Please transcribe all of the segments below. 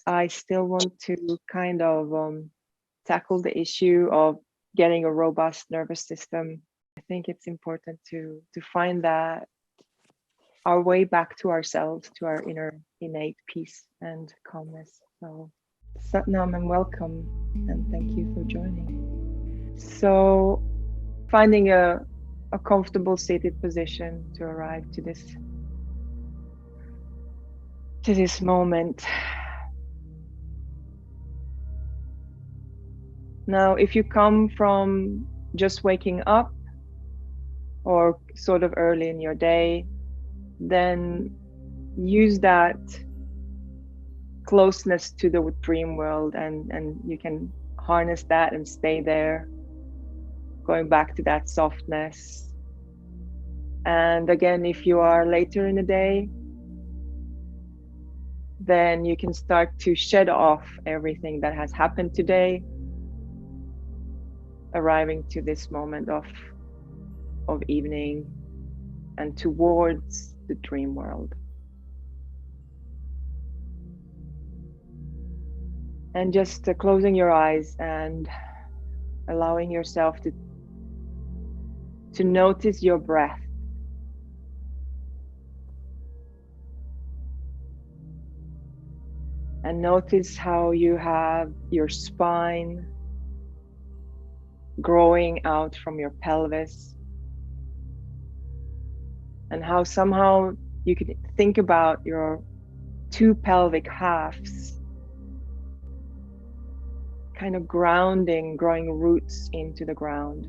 I still want to kind of tackle the issue of getting a robust nervous system. I think it's important to find that our way back to ourselves, to our inner innate peace and calmness. So Satnam and welcome, and thank you for joining. So finding a comfortable seated position to arrive to this moment. Now, if you come from just waking up or sort of early in your day, then use that closeness to the dream world, and you can harness that and stay there, going back to that softness. And again, if you are later in the day, then you can start to shed off everything that has happened today, arriving to this moment of evening and towards the dream world. And just closing your eyes and allowing yourself to notice your breath. And notice how you have your spine growing out from your pelvis, and how somehow you can think about your two pelvic halves kind of grounding, growing roots into the ground,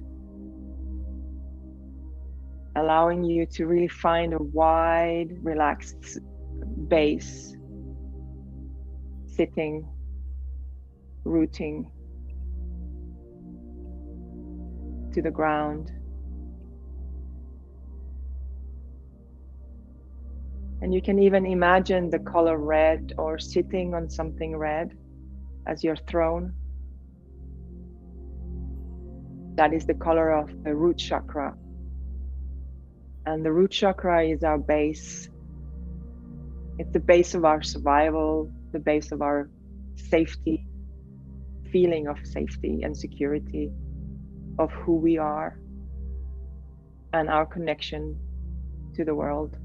allowing you to really find a wide, relaxed base, sitting, rooting to the ground. And you can even imagine the color red, or sitting on something red as your throne. That is the color of the root chakra. And the root chakra is our base. It's the base of our survival, the base of our safety, feeling of safety and security, of who we are and our connection to the world.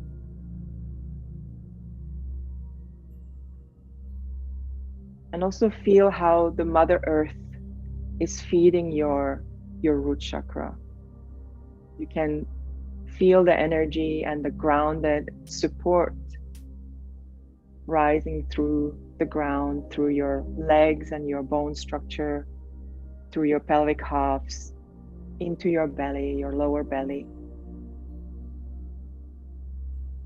And also feel how the Mother Earth is feeding your root chakra. You can feel the energy and the grounded support rising through the ground, through your legs and your bone structure, through your pelvic halves, into your belly, your lower belly.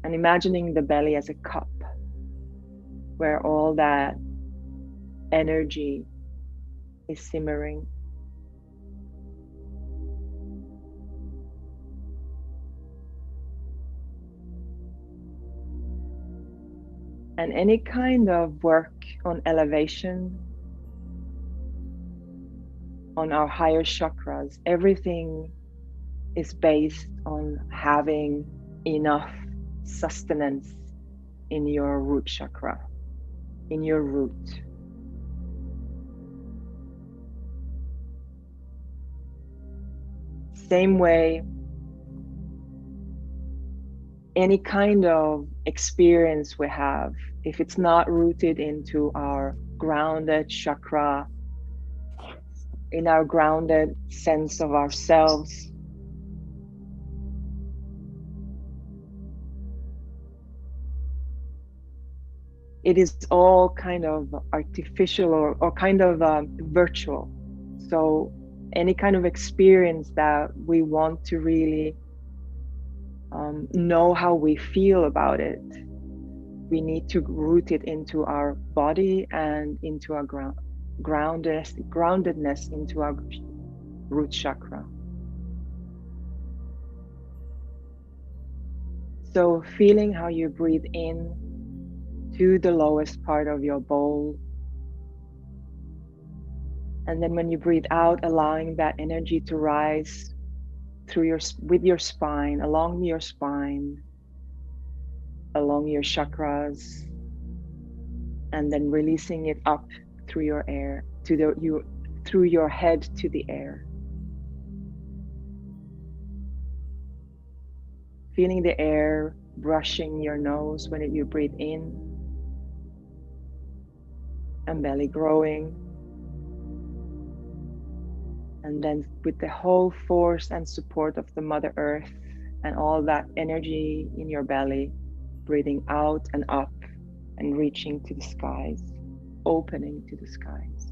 And imagining the belly as a cup where all that energy is simmering. And any kind of work on elevation, on our higher chakras, everything is based on having enough sustenance in your root chakra, in your root. Same way, any kind of experience we have, if it's not rooted into our grounded chakra, in our grounded sense of ourselves, it is all kind of artificial or kind of virtual. So any kind of experience that we want to really know how we feel about it, we need to root it into our body and into our groundedness into our root chakra. So feeling how you breathe in to the lowest part of your bowl, and then when you breathe out, allowing that energy to rise through with your spine, along your spine, along your chakras, and then releasing it up through your air through your head to the air. Feeling the air brushing your nose when you breathe in, and belly growing. And then with the whole force and support of the Mother Earth and all that energy in your belly, breathing out and up and reaching to the skies, opening to the skies.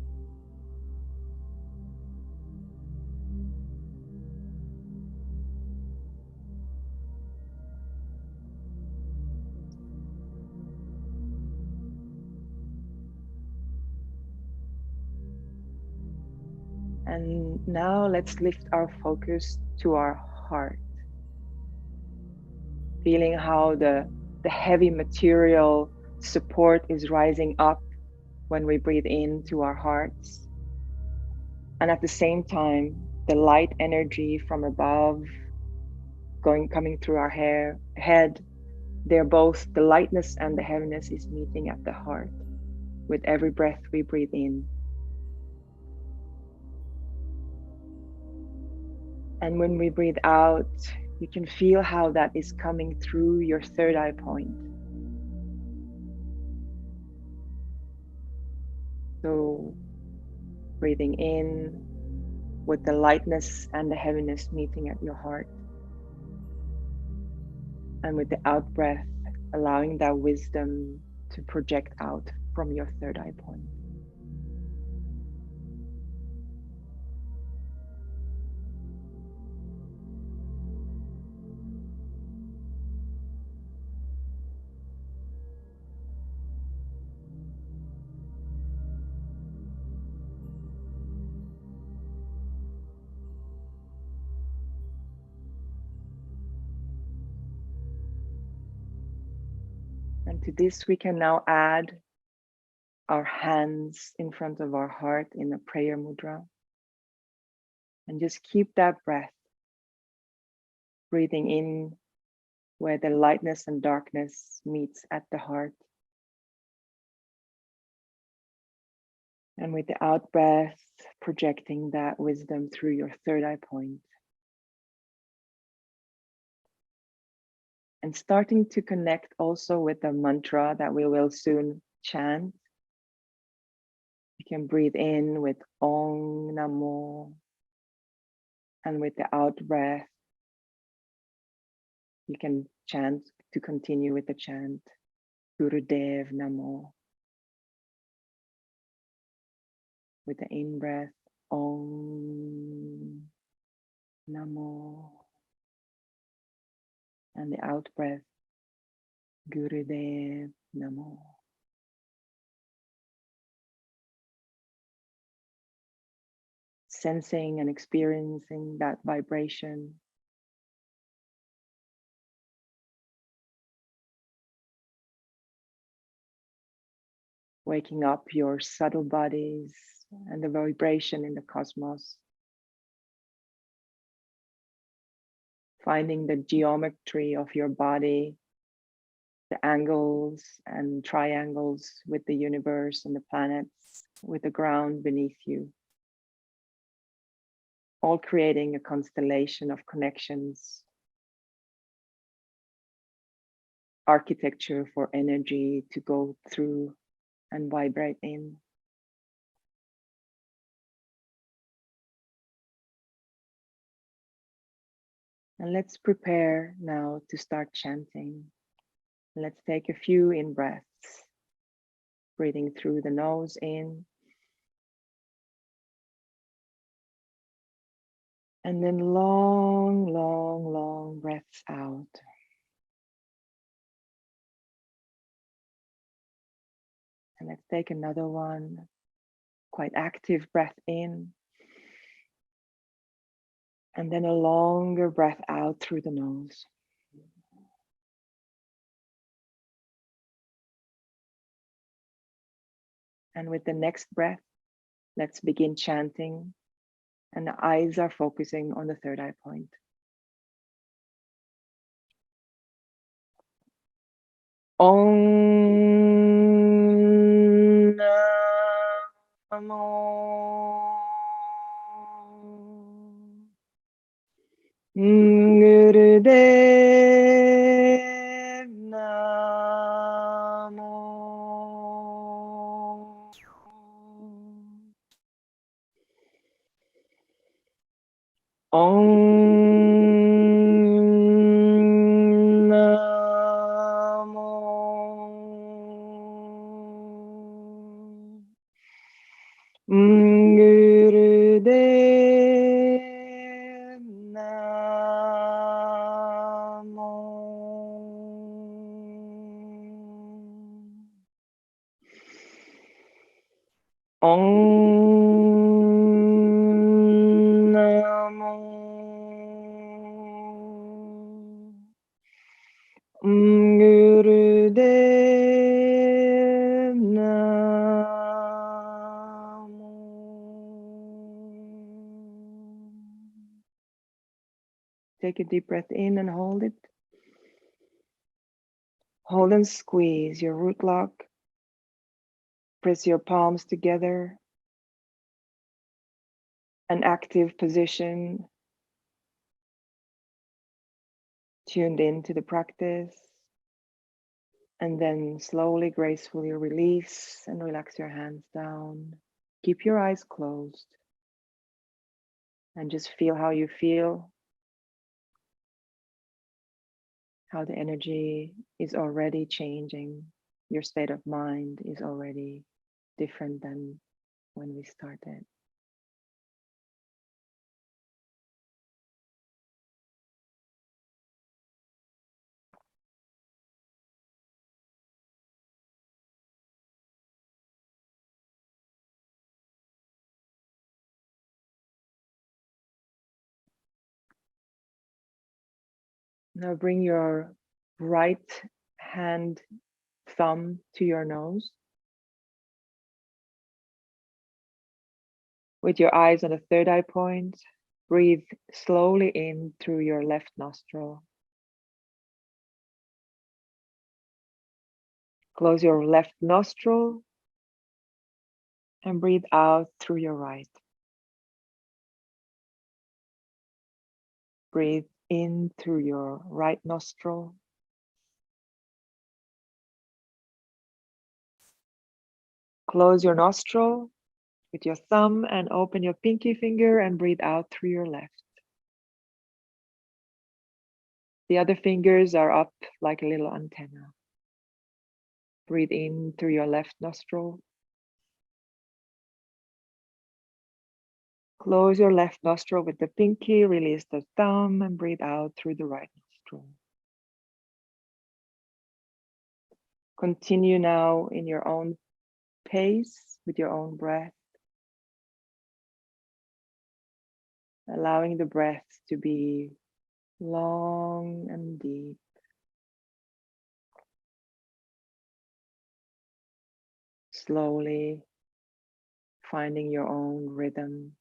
And now let's lift our focus to our heart. Feeling how the heavy material support is rising up when we breathe into our hearts. And at the same time, the light energy from above coming through our head, they're both, the lightness and the heaviness is meeting at the heart with every breath we breathe in. And when we breathe out, you can feel how that is coming through your third eye point. So breathing in with the lightness and the heaviness meeting at your heart. And with the out breath, allowing that wisdom to project out from your third eye point. And to this, we can now add our hands in front of our heart in a prayer mudra. And just keep that breath, breathing in where the lightness and darkness meets at the heart. And with the out breath, projecting that wisdom through your third eye point. And starting to connect also with the mantra that we will soon chant. You can breathe in with Om Namo. And with the out breath, you can chant to continue with the chant. Gurudev Namo. With the in breath, Om Namo. And the out breath, Gurudev Namo. Sensing and experiencing that vibration. Waking up your subtle bodies and the vibration in the cosmos. Finding the geometry of your body, the angles and triangles with the universe and the planets, with the ground beneath you. All creating a constellation of connections, architecture for energy to go through and vibrate in. And let's prepare now to start chanting. Let's take a few in breaths, breathing through the nose in, and then long, long, long breaths out. And let's take another one, quite active breath in, and then a longer breath out through the nose. And with the next breath, let's begin chanting, and the eyes are focusing on the third eye point. Om Gurudev Namo. Om Namo. Gurudev Namo. Om Namo. Gurudev Namo. Take a deep breath in and hold it. Hold and squeeze your root lock. Press your palms together. An active position, tuned into the practice. And then slowly, gracefully release and relax your hands down. Keep your eyes closed and just feel how you feel, how the energy is already changing. Your state of mind is already different than when we started. Now bring your right hand thumb to your nose. With your eyes on the third eye point, breathe slowly in through your left nostril. Close your left nostril and breathe out through your right. Breathe in through your right nostril. Close your nostril with your thumb and open your pinky finger and breathe out through your left. The other fingers are up like a little antenna. Breathe in through your left nostril. Close your left nostril with the pinky, release the thumb, and breathe out through the right nostril. Continue now in your own pace with your own breath, allowing the breath to be long and deep. Slowly finding your own rhythm.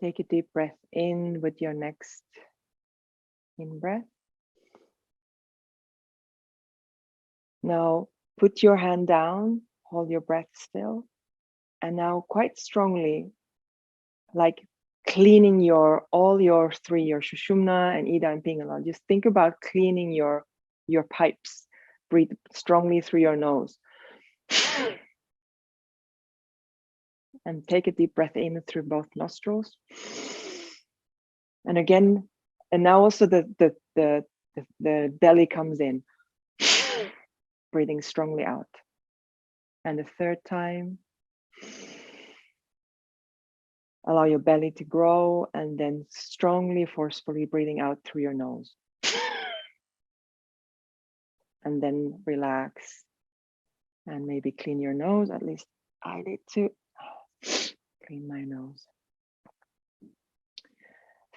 Take a deep breath in with your next in-breath. Now put your hand down, hold your breath still, and now quite strongly, like cleaning all your three, your Shushumna and Ida and Pingala. Just think about cleaning your pipes. Breathe strongly through your nose. And take a deep breath in through both nostrils. And again, and now also the belly comes in. Breathing strongly out. And the third time, allow your belly to grow and then strongly, forcefully breathing out through your nose. And then relax and maybe clean your nose. At least I need to clean my nose.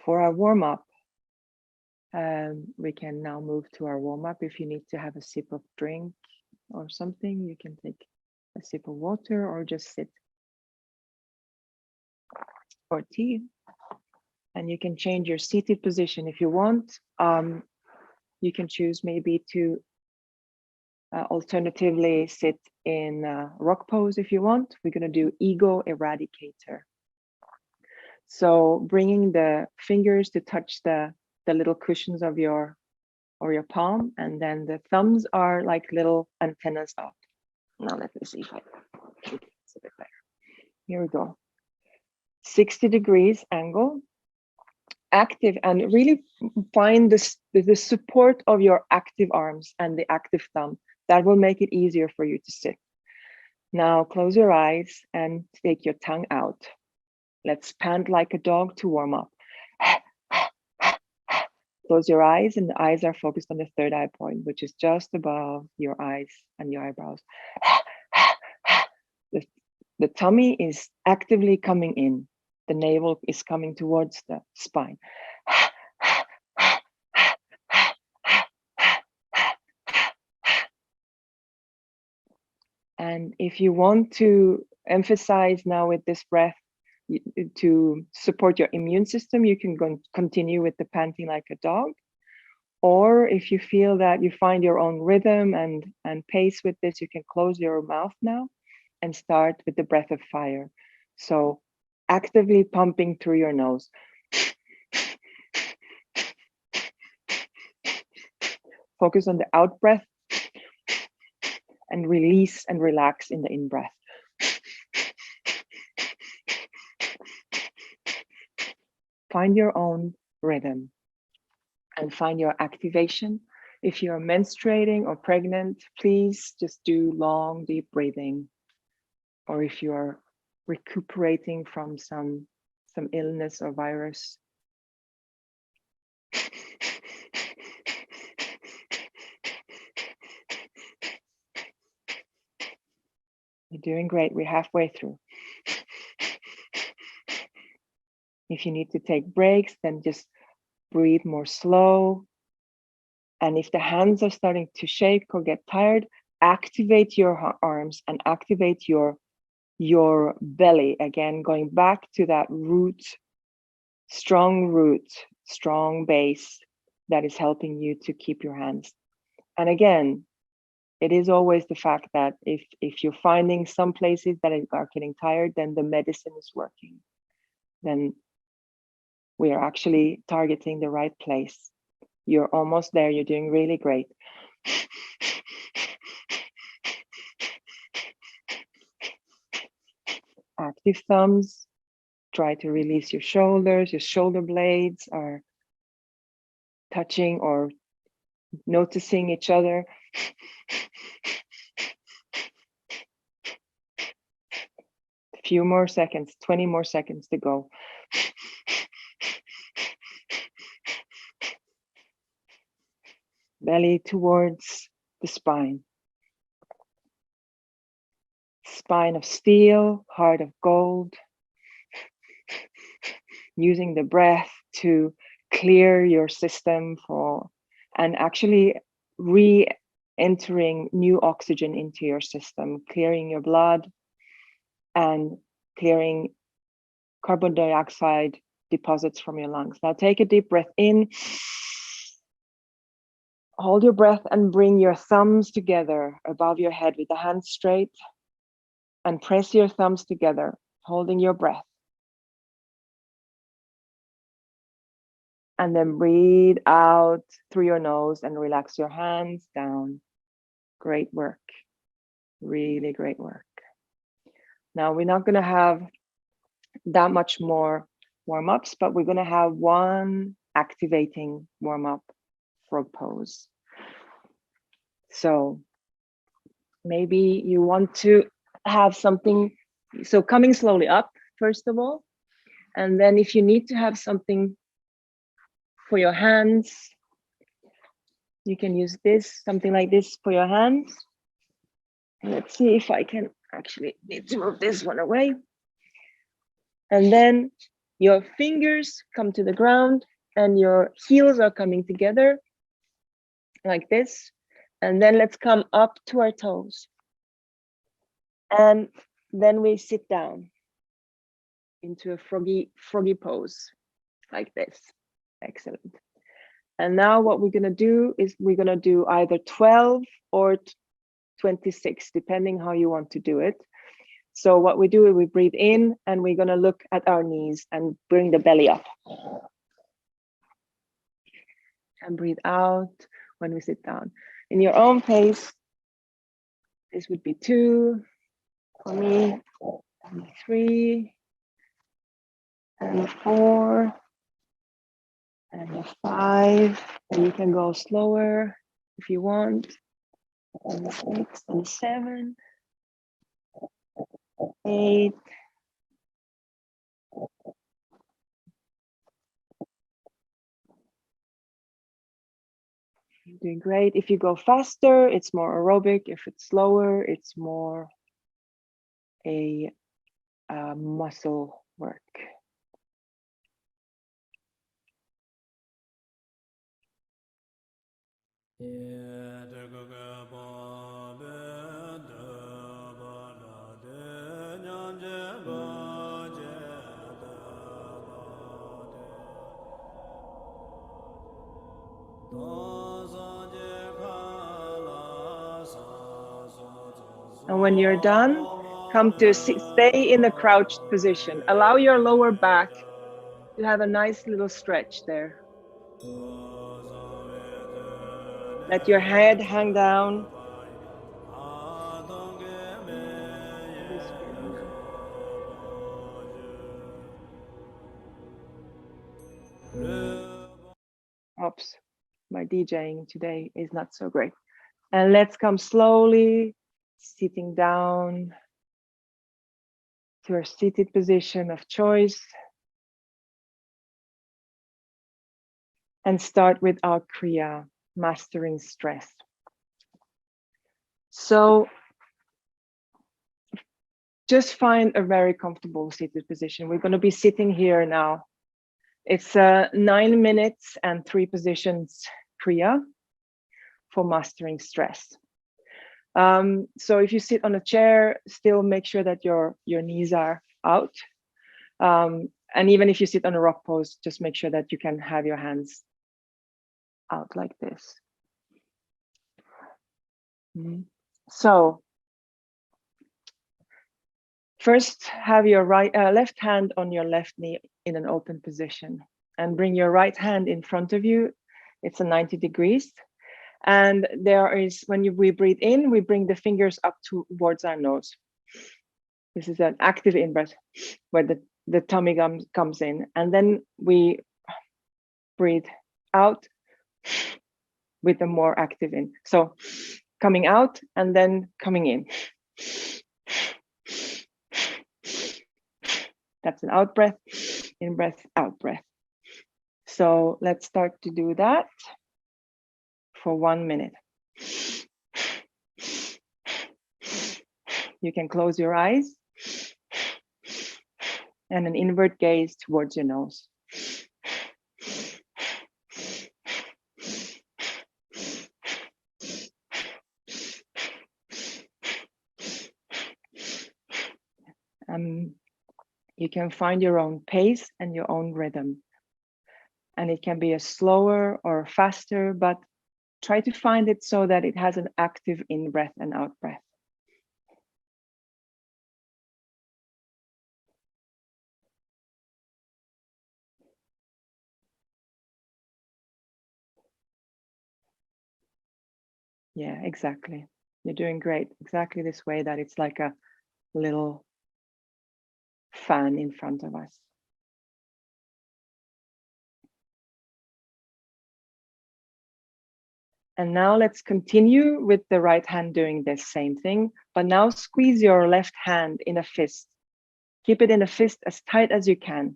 For our warm-up, we can now move to our warm-up. If you need to have a sip of drink or something, you can take a sip of water or just sit, or tea. And you can change your seated position if you want. You can choose maybe to alternatively sit in rock pose if you want. We're going to do ego eradicator. So bringing the fingers to touch the little cushions of your palm, and then the thumbs are like little antennas up. Now let me see if I think it's a bit better. Here we go. 60 degrees angle. Active, and really find the support of your active arms and the active thumb. That will make it easier for you to sit. Now close your eyes and take your tongue out. Let's pant like a dog to warm up. Close your eyes, and the eyes are focused on the third eye point, which is just above your eyes and your eyebrows. The tummy is actively coming in. The navel is coming towards the spine. And if you want to emphasize now with this breath to support your immune system, you can go continue with the panting like a dog. Or if you feel that you find your own rhythm and pace with this, you can close your mouth now and start with the breath of fire. So actively pumping through your nose. Focus on the out breath and release and relax in the in breath. Find your own rhythm and find your activation. If you're menstruating or pregnant, please just do long, deep breathing. Or if you are recuperating from some illness or virus. You're doing great. We're halfway through. If you need to take breaks, then just breathe more slow. And if the hands are starting to shake or get tired, activate your arms and activate your belly. Again, going back to that root, strong base that is helping you to keep your hands. And again, it is always the fact that if you're finding some places that are getting tired, then the medicine is working. Then we are actually targeting the right place. You're almost there. You're doing really great. Active thumbs. Try to release your shoulders. Your shoulder blades are touching or noticing each other. A few more seconds, 20 more seconds to go. Belly towards the spine. Spine of steel, heart of gold. Using the breath to clear your system and actually re-entering new oxygen into your system, clearing your blood and clearing carbon dioxide deposits from your lungs. Now take a deep breath in Hold your breath and bring your thumbs together above your head with the hands straight, and press your thumbs together, holding your breath. And then breathe out through your nose and relax your hands down. Great work. Really great work. Now we're not going to have that much more warm-ups, but we're going to have one activating warm-up, frog pose. So maybe you want to have something, so coming slowly up first of all, and then if you need to have something for your hands, you can use this, something like this for your hands. Let's see if I can actually need to move this one away. And then your fingers come to the ground and your heels are coming together like this. And then let's come up to our toes. And then we sit down into a froggy pose like this. Excellent. And now what we're going to do is we're going to do either 12 or 26, depending how you want to do it. So what we do is we breathe in and we're going to look at our knees and bring the belly up. And breathe out when we sit down. In your own pace, this would be 2 for me, and 3, and 4, and 5. And you can go slower if you want. And 6, and 7, 8. You're doing great. If you go faster, it's more aerobic. If it's slower, it's more a muscle work. And when you're done, come to stay in the crouched position. Allow your lower back to have a nice little stretch there. Let your head hang down. Whispering now. Oops, my DJing today is not so great. And let's come slowly sitting down to our seated position of choice. And start with our Kriya, mastering stress. So just find a very comfortable seated position. We're going to be sitting here now. It's 9 minutes and 3 positions Kriya for mastering stress. So if you sit on a chair, still make sure that your knees are out. And even if you sit on a rock pose, just make sure that you can have your hands out like this. So first, have your left hand on your left knee in an open position, and bring your right hand in front of you. It's a 90 degrees. And there is, when we breathe in, we bring the fingers up towards our nose. This is an active in-breath where the tummy comes in. And then we breathe out with a more active in. So coming out and then coming in. That's an out breath, in breath, out breath. So let's start to do that for 1 minute. You can close your eyes and an inward gaze towards your nose. You can find your own pace and your own rhythm. And it can be a slower or faster, but try to find it so that it has an active in-breath and out-breath. Yeah, exactly. You're doing great. Exactly this way, that it's like a little fan in front of us. And now let's continue with the right hand doing this same thing, but now squeeze your left hand in a fist. Keep it in a fist as tight as you can.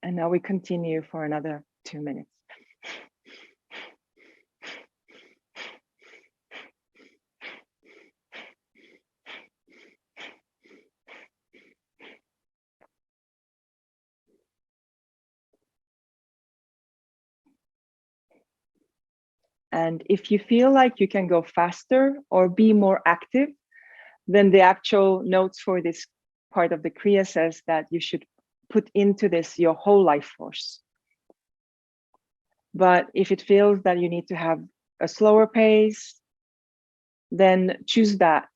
And now we continue for another 2 minutes. And if you feel like you can go faster or be more active, then the actual notes for this part of the Kriya says that you should put into this your whole life force. But if it feels that you need to have a slower pace, then choose that.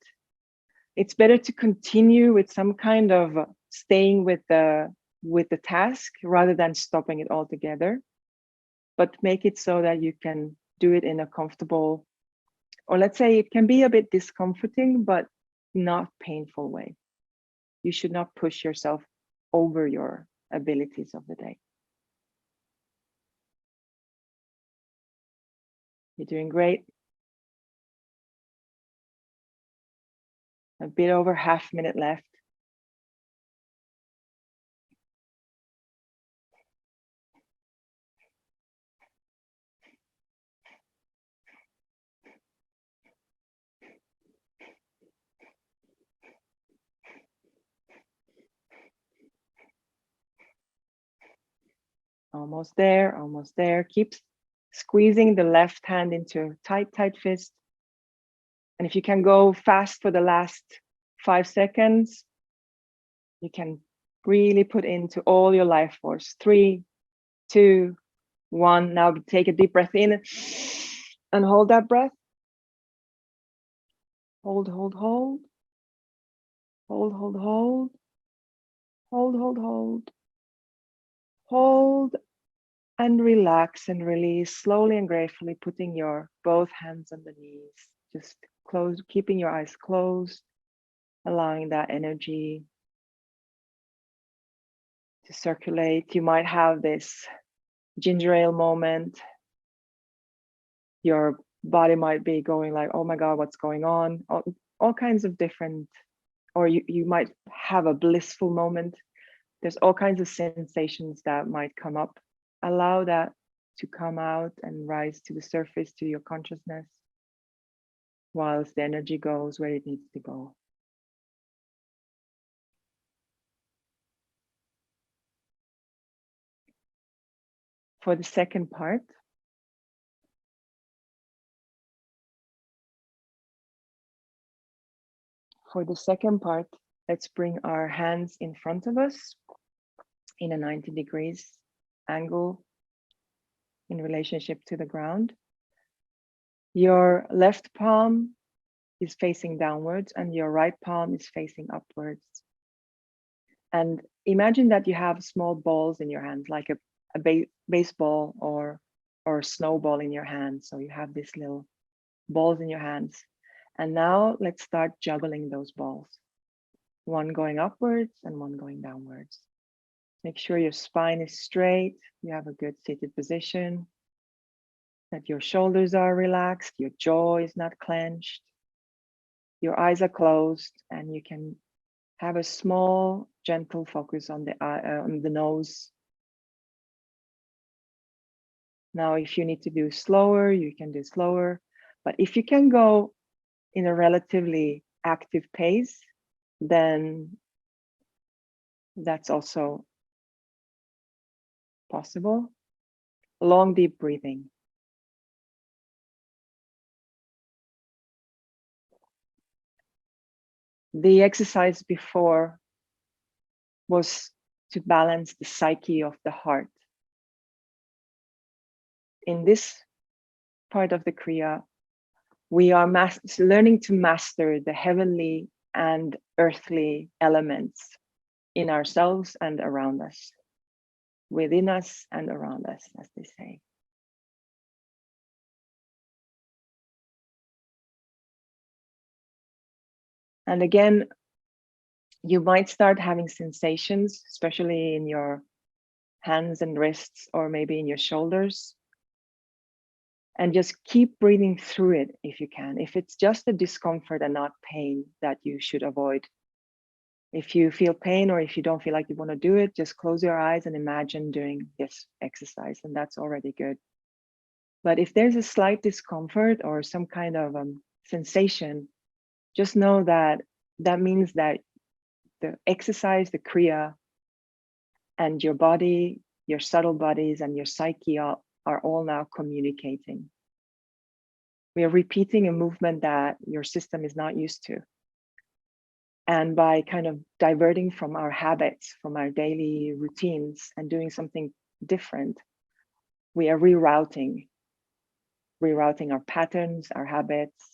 It's better to continue with some kind of staying with the task rather than stopping it altogether. But make it so that you can do it in a comfortable, or let's say it can be a bit discomforting, but not painful way. You should not push yourself over your abilities of the day. You're doing great. A bit over half minute left. Almost there, almost there. Keep squeezing the left hand into a tight, tight fist. And if you can go fast for the last 5 seconds, you can really put into all your life force. 3, 2, 1. Now take a deep breath in and hold that breath. Hold, hold, hold. Hold, hold, hold. Hold, hold, hold. Hold and relax and release slowly and gratefully, putting your both hands on the knees. Just close, keeping your eyes closed, allowing that energy to circulate. You might have this ginger ale moment. Your body might be going like, oh my God, what's going on? All kinds of different, or you might have a blissful moment. There's all kinds of sensations that might come up. Allow that to come out and rise to the surface, to your consciousness, whilst the energy goes where it needs to go. For the second part, let's bring our hands in front of us in a 90 degrees angle in relationship to the ground. Your left palm is facing downwards and your right palm is facing upwards. And imagine that you have small balls in your hand, like a baseball or a snowball in your hand. So you have these little balls in your hands. And now let's start juggling those balls. One going upwards and one going downwards. Make sure your spine is straight. You have a good seated position. That your shoulders are relaxed. Your jaw is not clenched. Your eyes are closed, and you can have a small, gentle focus on the nose. Now, if you need to do slower, you can do slower. But if you can go in a relatively active pace, then that's also possible. Long, deep breathing. The exercise before was to balance the psyche of the heart. in this part of the Kriya, we are learning to master the heavenly and earthly elements in ourselves and around us, within us and around us, as they say. And again, you might start having sensations, especially in your hands and wrists, or maybe in your shoulders. And just keep breathing through it if you can. If it's just a discomfort and not pain that you should avoid. If you feel pain or if you don't feel like you want to do it, just close your eyes and imagine doing this exercise, and that's already good. But if there's a slight discomfort or some kind of sensation, just know that that means that the exercise, the Kriya, and your body, your subtle bodies, and your psyche are all now communicating. We are repeating a movement that your system is not used to. And by kind of diverting from our habits, from our daily routines, and doing something different, we are rerouting our patterns, our habits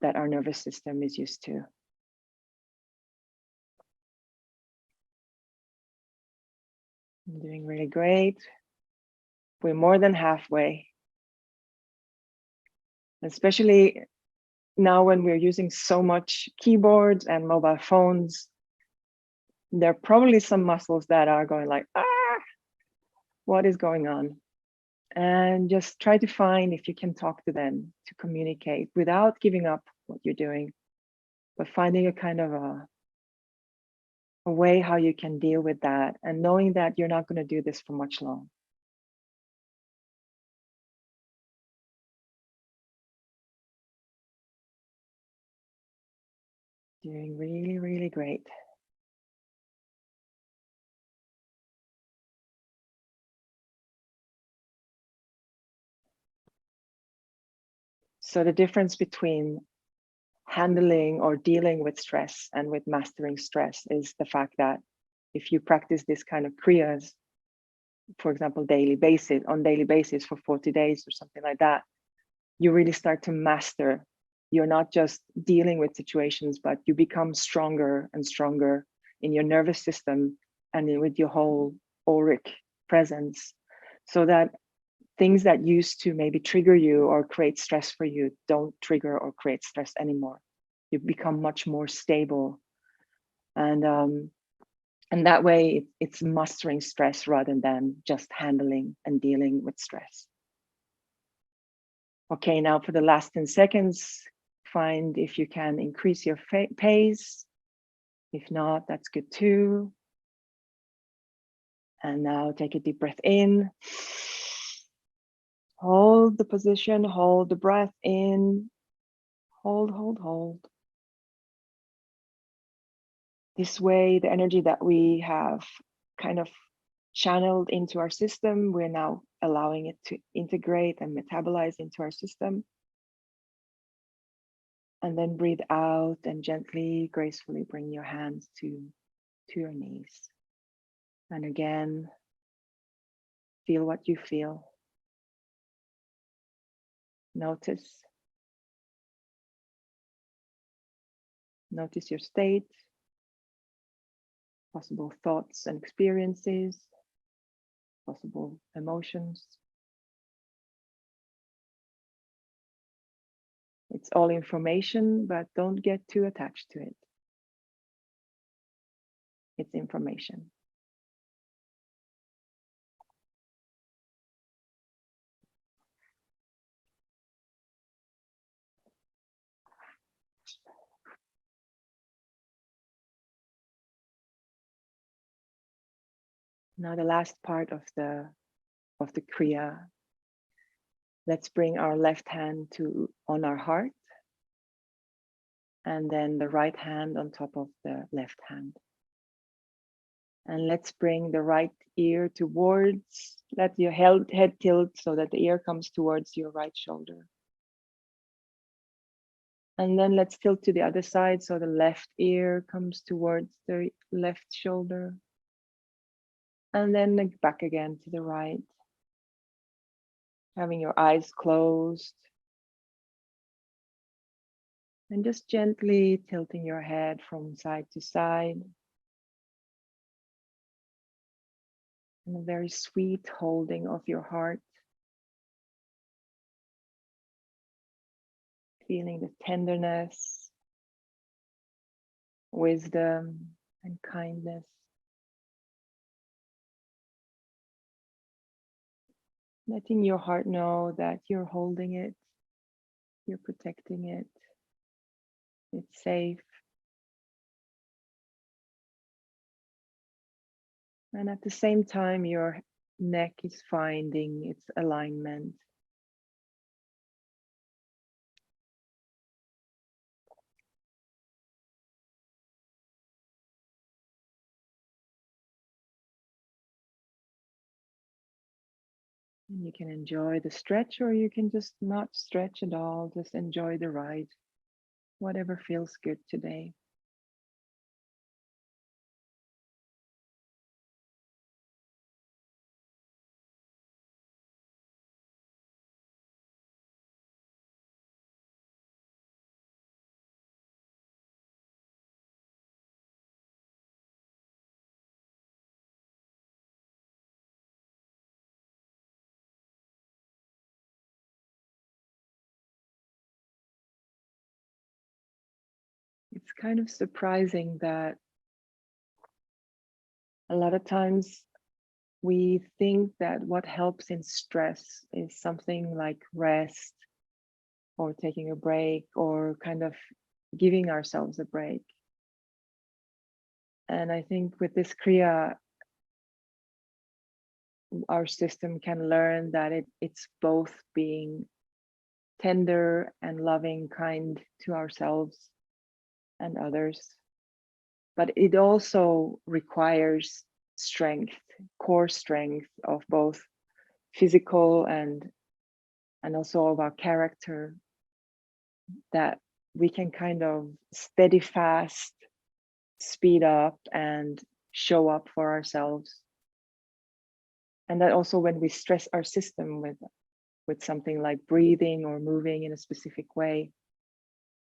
that our nervous system is used to. I'm doing really great. We're more than halfway. Especially now when we're using so much keyboards and mobile phones, there are probably some muscles that are going like, what is going on? And just try to find if you can talk to them, to communicate without giving up what you're doing, but finding a kind of a way how you can deal with that, and knowing that you're not going to do this for much long. Doing really, really great. So the difference between handling or dealing with stress and with mastering stress is the fact that if you practice this kind of kriyas, for example, on daily basis for 40 days or something like that, you really start to master. You're not just dealing with situations, but you become stronger and stronger in your nervous system and with your whole auric presence, so that things that used to maybe trigger you or create stress for you don't trigger or create stress anymore. You become much more stable. And that way it's mastering stress rather than just handling and dealing with stress. Okay, now for the last 10 seconds, find if you can increase your pace. If not, that's good too. And now take a deep breath in. Hold the position, hold the breath in. Hold, hold, hold. This way, the energy that we have kind of channeled into our system, we're now allowing it to integrate and metabolize into our system. And then breathe out and gently, gracefully bring your hands to your knees. And again, feel what you feel. Notice your state, possible thoughts and experiences, possible emotions. It's all information, but don't get too attached to it. It's information. Now the last part of the Kriya. Let's bring our left hand on our heart, and then the right hand on top of the left hand. And let's bring the right ear towards, let your head tilt so that the ear comes towards your right shoulder. And then let's tilt to the other side so the left ear comes towards the left shoulder. And then back again to the right. having your eyes closed, and just gently tilting your head from side to side. And a very sweet holding of your heart, feeling the tenderness, wisdom, and kindness. Letting your heart know that you're holding it, you're protecting it, it's safe. And at the same time, your neck is finding its alignment. And you can enjoy the stretch, or you can just not stretch at all, just enjoy the ride, whatever feels good today. It's kind of surprising that a lot of times we think that what helps in stress is something like rest or taking a break or kind of giving ourselves a break. And I think with this Kriya, our system can learn that it's both being tender and loving, kind to ourselves and others. But it also requires strength, core strength of both physical and also of our character, that we can kind of steady fast, speed up, and show up for ourselves. And that also when we stress our system with something like breathing or moving in a specific way,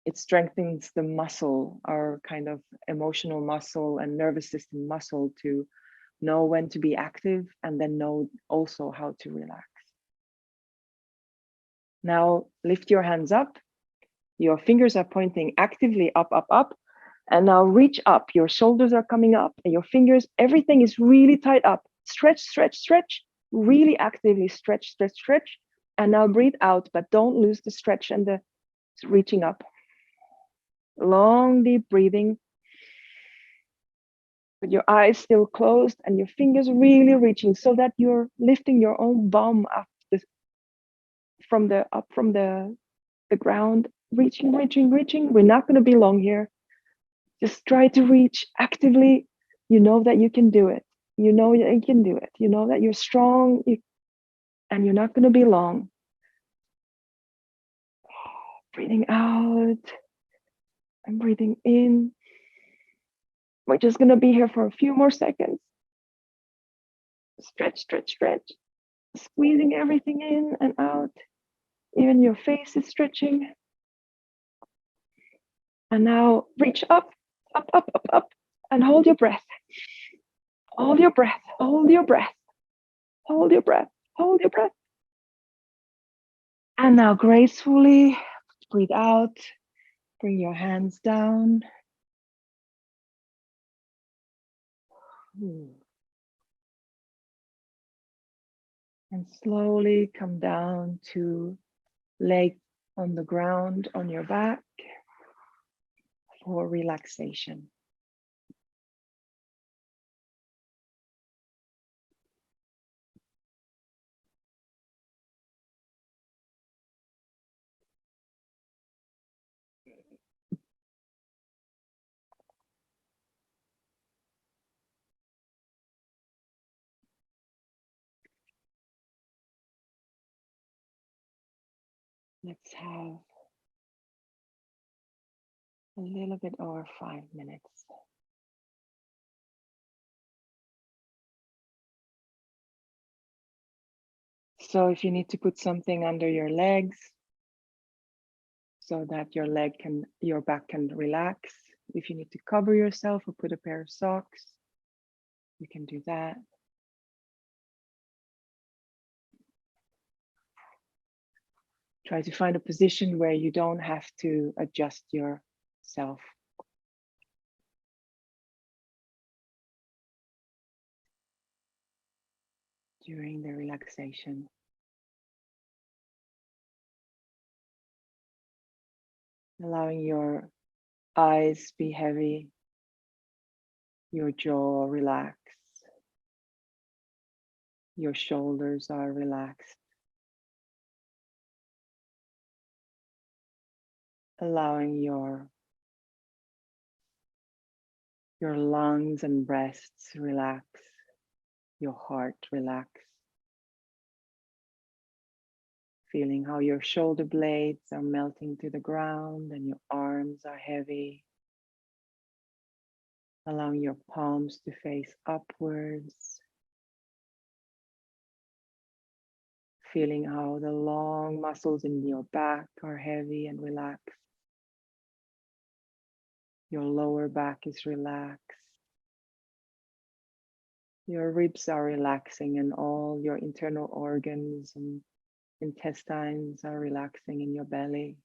it strengthens the muscle, our kind of emotional muscle and nervous system muscle, to know when to be active and then know also how to relax. Now lift your hands up. Your fingers are pointing actively up, up, up. And now reach up. Your shoulders are coming up and your fingers, everything is really tight up. Stretch, stretch, stretch. Really actively stretch, stretch, stretch. And now breathe out, but don't lose the stretch and the reaching up. Long, deep breathing. With your eyes still closed and your fingers really reaching, so that you're lifting your own bum up from the ground. Reaching, reaching, reaching. We're not going to be long here. Just try to reach actively. You know that you can do it. You know that you can do it. You know that you're strong, and you're not going to be long. Breathing out and breathing in. We're just going to be here for a few more seconds. Stretch, stretch, stretch. Squeezing everything in and out. Even your face is stretching. And now reach up, up, up, up, up, and hold your breath. Hold your breath, hold your breath, hold your breath, hold your breath. And now gracefully breathe out, bring your hands down. And slowly come down to leg on the ground on your back for relaxation. Let's have a little bit over 5 minutes. So if you need to put something under your legs so that your back can relax, if you need to cover yourself or put a pair of socks, you can do that. Try to find a position where you don't have to adjust yourself. During the relaxation. Allowing your eyes be heavy, your jaw relax, your shoulders are relaxed. Allowing your lungs and breasts relax, your heart relax. Feeling how your shoulder blades are melting to the ground and your arms are heavy. Allowing your palms to face upwards. Feeling how the long muscles in your back are heavy and relaxed. Your lower back is relaxed. Your ribs are relaxing and all your internal organs and intestines are relaxing in your belly.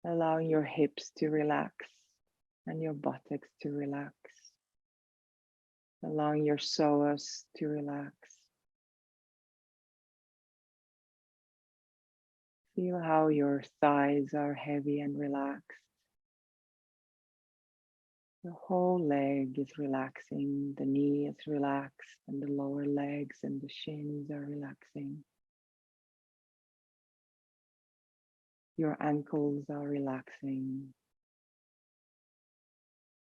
Allowing your hips to relax and your buttocks to relax. Allowing your psoas to relax. Feel how your thighs are heavy and relaxed. The whole leg is relaxing, the knee is relaxed, and the lower legs and the shins are relaxing. Your ankles are relaxing.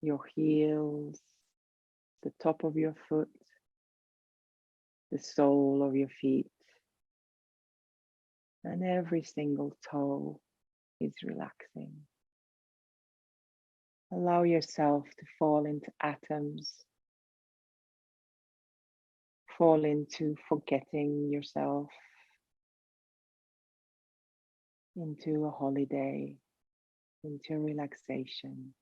Your heels, the top of your foot, the sole of your feet, and every single toe is relaxing. Allow yourself to fall into atoms, fall into forgetting yourself, into a holiday, into relaxation.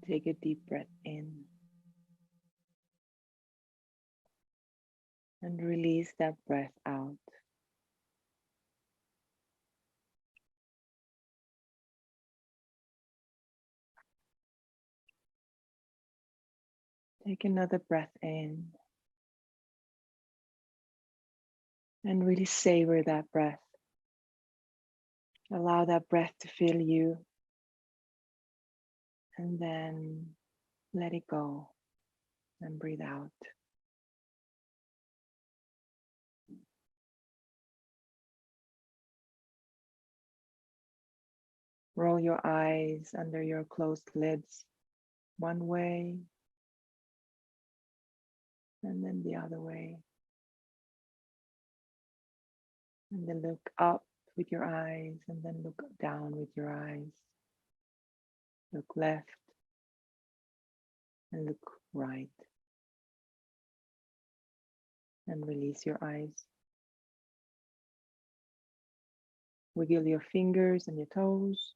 Take a deep breath in and release that breath out. Take another breath in and really savor that breath. Allow that breath to fill you and then let it go and breathe out. Roll your eyes under your closed lids one way and then the other way. And then look up with your eyes and then look down with your eyes. Look left and look right. And release your eyes. Wiggle your fingers and your toes.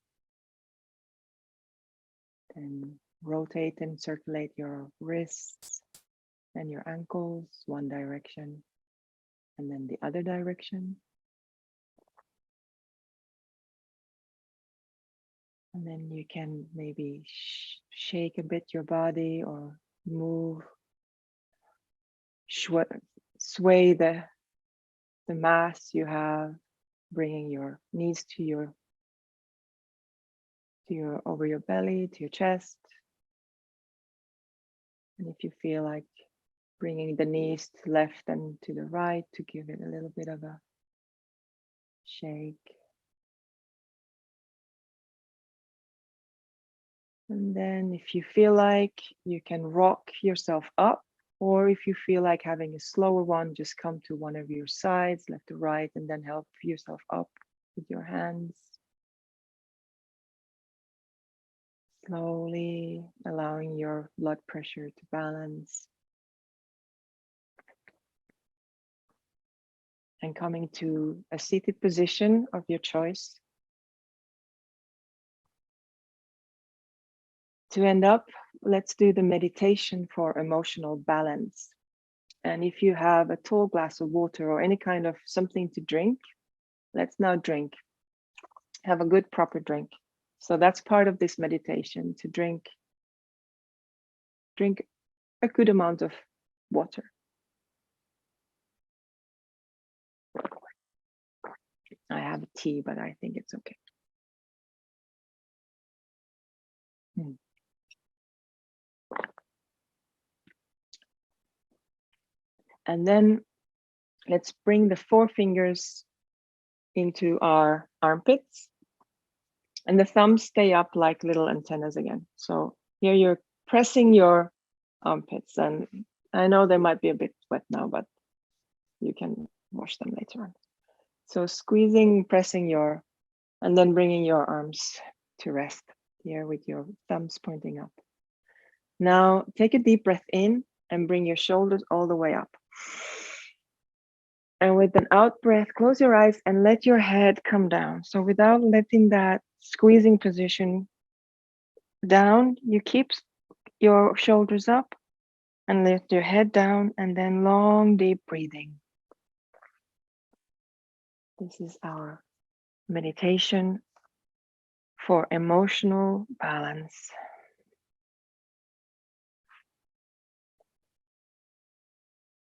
And rotate and circulate your wrists and your ankles one direction and then the other direction. And then you can maybe shake a bit your body or move, sway the mass you have, bringing your knees to your over your belly, to your chest. And if you feel like bringing the knees to the left and to the right to give it a little bit of a shake. And then if you feel like, you can rock yourself up, or if you feel like having a slower one, just come to one of your sides, left or right, and then help yourself up with your hands. Slowly allowing your blood pressure to balance. And coming to a seated position of your choice. To end up, let's do the meditation for emotional balance. And if you have a tall glass of water or any kind of something to drink, let's now drink. Have a good proper drink. So that's part of this meditation, to drink a good amount of water. I have a tea, but I think it's okay. And then let's bring the forefingers into our armpits, and the thumbs stay up like little antennas again. So here you're pressing your armpits, and I know they might be a bit wet now, but you can wash them later on. So squeezing, pressing and then bringing your arms to rest here with your thumbs pointing up. Now take a deep breath in and bring your shoulders all the way up. And with an out breath, close your eyes and let your head come down. So without letting that squeezing position down, you keep your shoulders up and lift your head down, and then long, deep breathing. This is our meditation for emotional balance.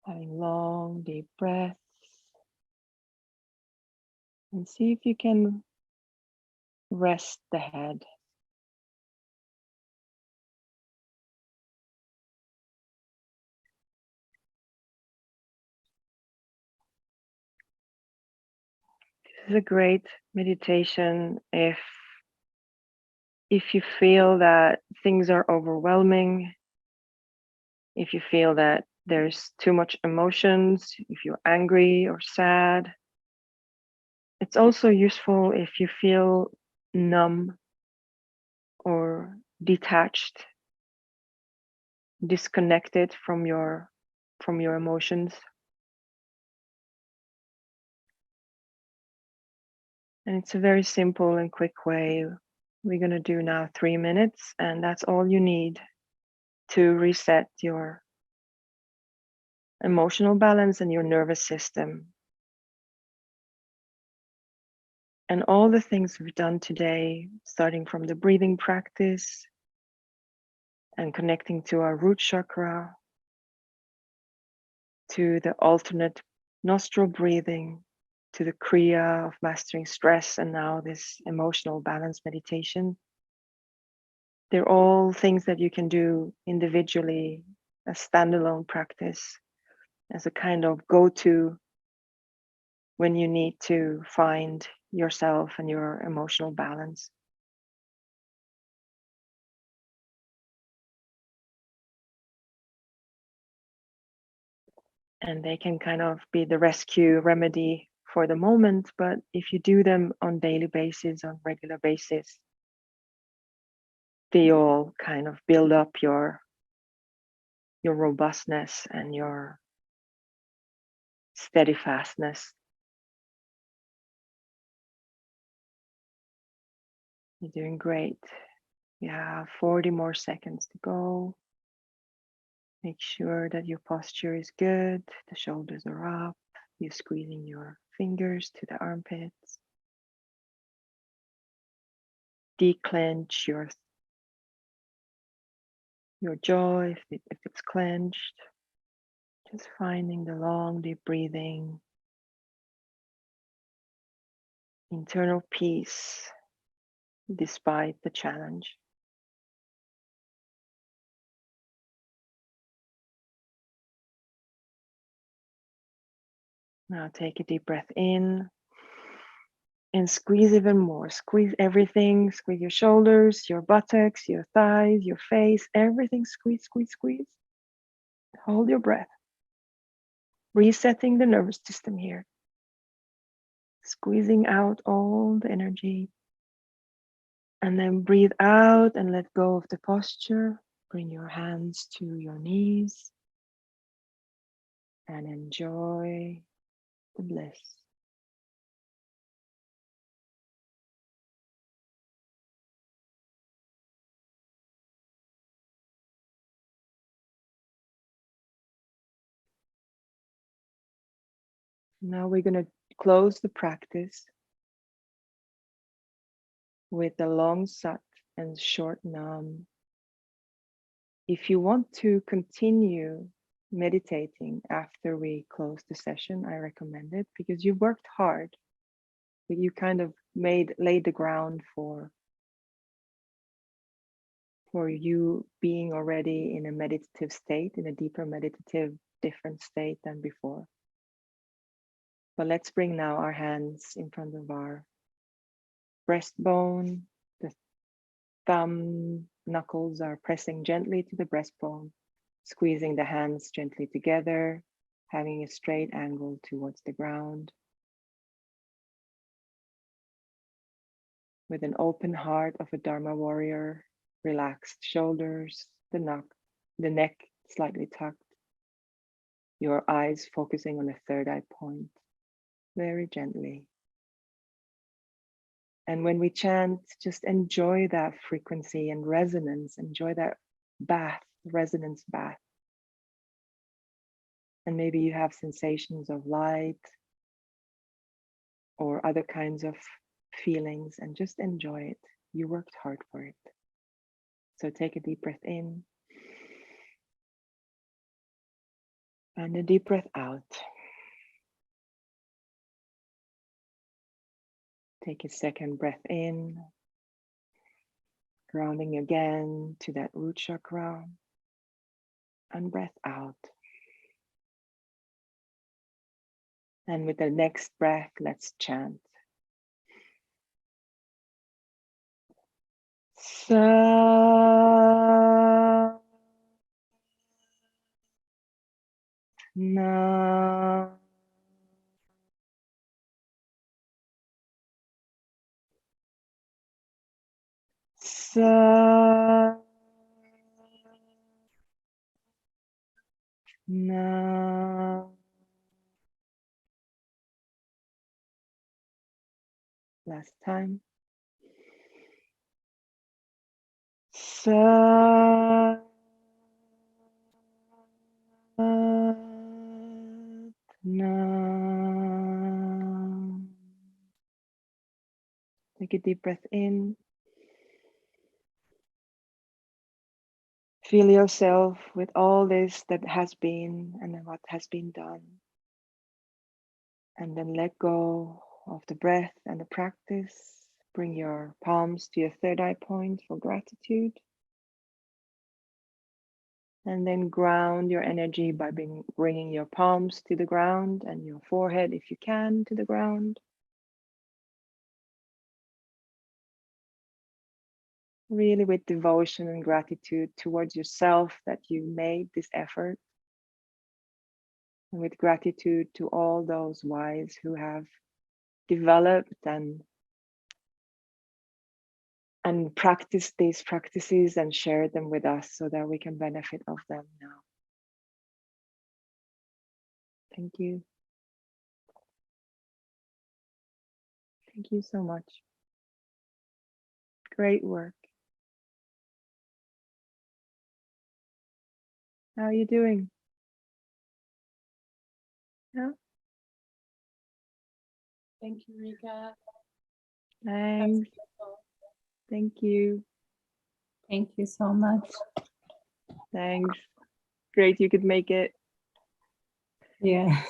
Having long, deep breaths. And see if you can rest the head. This is a great meditation if you feel that things are overwhelming, if you feel that there's too much emotions, if you're angry or sad. It's also useful if you feel numb or detached, disconnected from your emotions. And it's a very simple and quick way. We're going to do now 3 minutes, and that's all you need to reset your emotional balance and your nervous system. And all the things we've done today, starting from the breathing practice and connecting to our root chakra, to the alternate nostril breathing, to the Kriya of mastering stress, and now this emotional balance meditation. They're all things that you can do individually, a standalone practice, as a kind of go-to when you need to find yourself and your emotional balance. And they can kind of be the rescue remedy for the moment, but if you do them on daily basis, on regular basis, they all kind of build up your robustness and your steadfastness. You're doing great. You have 40 more seconds to go. Make sure that your posture is good. The shoulders are up. You're squeezing your fingers to the armpits. Declench your jaw if it's clenched. Just finding the long, deep breathing, internal peace, despite the challenge. Now take a deep breath in and squeeze even more. Squeeze everything. Squeeze your shoulders, your buttocks, your thighs, your face, everything. Squeeze, squeeze, squeeze. Hold your breath. Resetting the nervous system here. Squeezing out all the energy. And then breathe out and let go of the posture. Bring your hands to your knees and enjoy the bliss. Now we're going to close the practice with the long sat and short nam. If you want to continue meditating after we close the session, I recommend it because you worked hard. You kind of laid the ground for you being already in a meditative state, in a deeper meditative, different state than before. But let's bring now our hands in front of our breastbone. The thumb knuckles are pressing gently to the breastbone, squeezing the hands gently together, having a straight angle towards the ground. With an open heart of a Dharma warrior, relaxed shoulders, the neck slightly tucked, your eyes focusing on the third eye point, very gently. And when we chant, just enjoy that frequency and resonance, enjoy that bath, resonance bath. And maybe you have sensations of light or other kinds of feelings, and just enjoy it. You worked hard for it. So take a deep breath in and a deep breath out. Take a second breath in, grounding again to that root chakra, and breath out. And with the next breath, let's chant. Sa na sa na. Last time. Sa na. Take a deep breath in. Feel yourself with all this that has been and what has been done. And then let go of the breath and the practice. Bring your palms to your third eye point for gratitude. And then ground your energy by bringing your palms to the ground and your forehead, if you can, to the ground. Really with devotion and gratitude towards yourself that you made this effort. And with gratitude to all those wise who have developed and practiced these practices and shared them with us so that we can benefit of them now. Thank you. Thank you so much. Great work. How are you doing? Yeah. Thank you, Riikka. Thanks. Thank you. Thank you so much. Thanks. Great you could make it. Yeah.